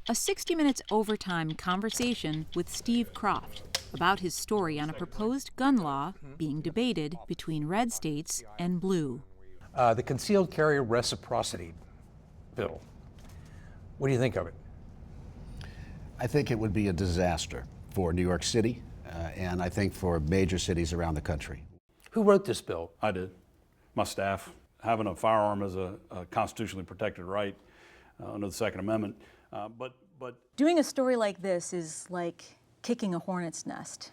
A 60 Minutes overtime conversation with Steve Kroft about his story on a proposed gun law being debated between red states and blue. The concealed carry reciprocity bill. What do you think of it? I think it would be a disaster for New York City, and I think for major cities around the country. Who wrote this bill? I did. My staff. Having a firearm is a constitutionally protected right under the Second Amendment. But doing a story like this is like kicking a hornet's nest.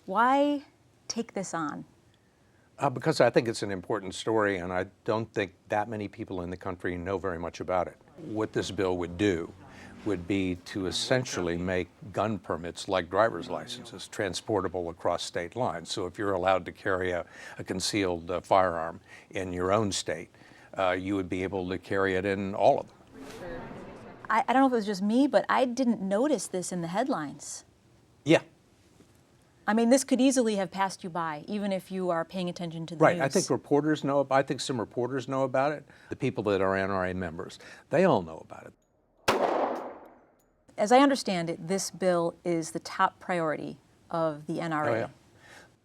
Why take this on? Because I think it's an important story, and I don't think that many people in the country know very much about it. What this bill would do would be to essentially make gun permits like driver's licenses transportable across state lines. So if you're allowed to carry a concealed firearm in your own state, you would be able to carry it in all of them. I don't know if it was just me, but I didn't notice this in the headlines. Yeah. I mean, this could easily have passed you by, even if you are paying attention to the Right. news. I think reporters know. I think some reporters know about it. The people that are NRA members, they all know about it. As I understand it, this bill is the top priority of the NRA. Oh, yeah.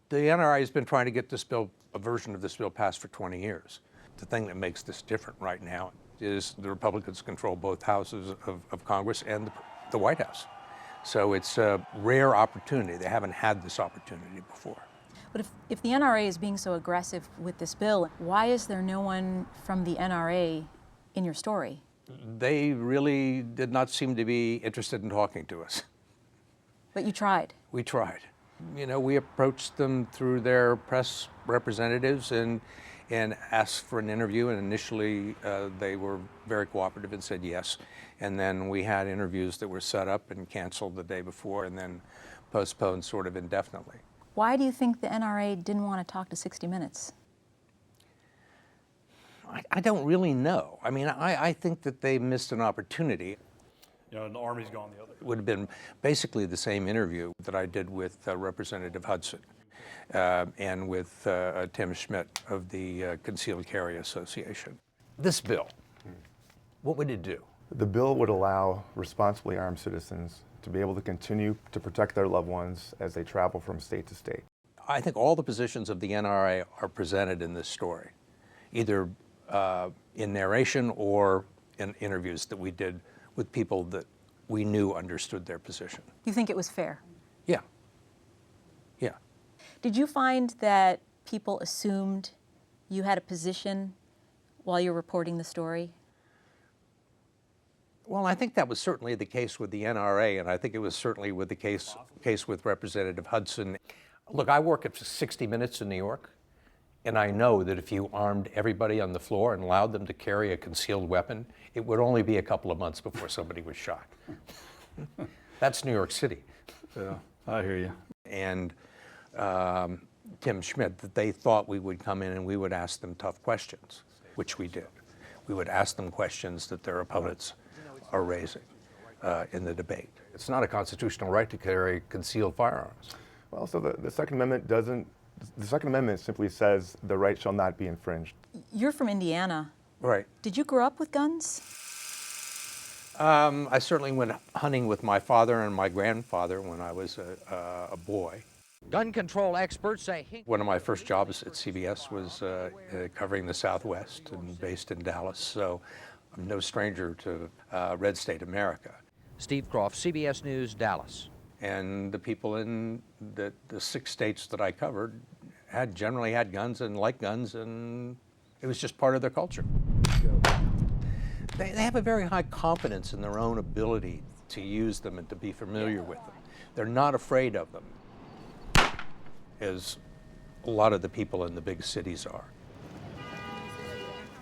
The NRA has been trying to get this bill, a version of this bill, passed for 20 years. The thing that makes this different right now is the Republicans control both houses of Congress and the White House. So it's a rare opportunity. They haven't had this opportunity before. But if the NRA is being so aggressive with this bill, why is there no one from the NRA in your story? They really did not seem to be interested in talking to us. But you tried. We tried. You know, we approached them through their press representatives and asked for an interview, and initially they were very cooperative and said yes. And then we had interviews that were set up and canceled the day before and then postponed sort of indefinitely. Why do you think the NRA didn't want to talk to 60 Minutes? I don't really know. I mean, I think that they missed an opportunity. you know, and the Army's gone the other. It would have been basically the same interview that I did with Representative Hudson and with Tim Schmidt of the Concealed Carry Association. This bill, what would it do? The bill would allow responsibly armed citizens to be able to continue to protect their loved ones as they travel from state to state. I think all the positions of the NRA are presented in this story, either in narration or in interviews that we did with people that we knew understood their position. You think it was fair? Yeah. Yeah. Did you find that people assumed you had a position while you're reporting the story? Well, I think that was certainly the case with the NRA, and I think it was certainly with the case with Representative Hudson. Look, I work at 60 Minutes in New York, and I know that if you armed everybody on the floor and allowed them to carry a concealed weapon, it would only be a couple of months before somebody was shot. That's New York City. Yeah, I hear you. And Tim Schmidt, that they thought we would come in and we would ask them tough questions, which we did. We would ask them questions that their opponents are raising in the debate. It's not a constitutional right to carry concealed firearms. Well, so the Second Amendment doesn't, the Second Amendment simply says the right shall not be infringed. You're from Indiana. Right. Did you grow up with guns? I certainly went hunting with my father and my grandfather when I was a boy. Gun control experts say One of my first jobs at CBS was covering the Southwest and based in Dallas, so I'm no stranger to red state America. Steve Kroft, CBS News, Dallas. And the people in the 6 states that I covered generally had guns and liked guns, and it was just part of their culture. They have a very high confidence in their own ability to use them and to be familiar with them. They're not afraid of them, as a lot of the people in the big cities are.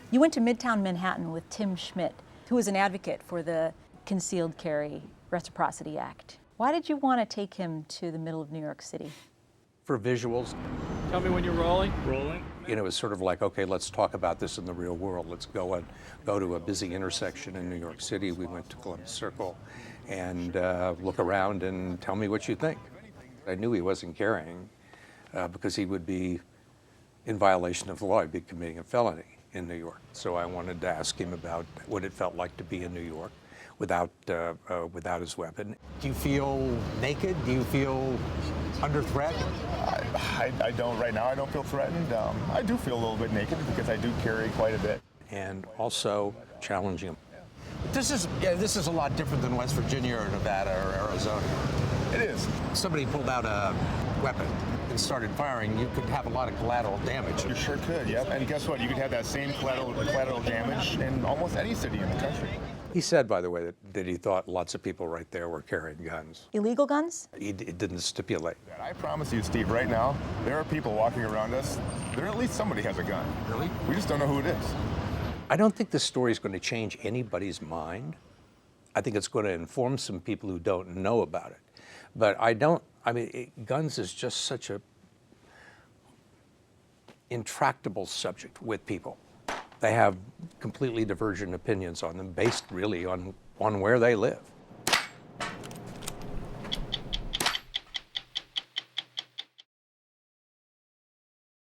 You went to Midtown Manhattan with Tim Schmidt, who was an advocate for the Concealed Carry Reciprocity Act. Why did you want to take him to the middle of New York City? For visuals. Tell me when you're rolling. Rolling. You know, it was sort of like, okay, let's talk about this in the real world. Let's go to a busy intersection in New York City. We went to Columbus Circle and look around and tell me what you think. I knew he wasn't carrying because he would be in violation of the law. He'd be committing a felony. in New York. So I wanted to ask him about what it felt like to be in New York without his weapon. Do you feel naked? Do you feel under threat? I don't right now. I don't feel threatened. I do feel a little bit naked because I do carry quite a bit. And also challenging him. This is a lot different than West Virginia or Nevada or Arizona. It is. Somebody pulled out a weapon and started firing, you could have a lot of collateral damage. You sure could, yep. And guess what? You could have that same collateral damage in almost any city in the country. He said, by the way, that he thought lots of people right there were carrying guns. Illegal guns? It didn't stipulate. I promise you, Steve, right now, there are people walking around us. There at least somebody has a gun. Really? We just don't know who it is. I don't think this story is going to change anybody's mind. I think it's going to inform some people who don't know about it. But guns is just such a intractable subject with people. They have completely divergent opinions on them based really on where they live.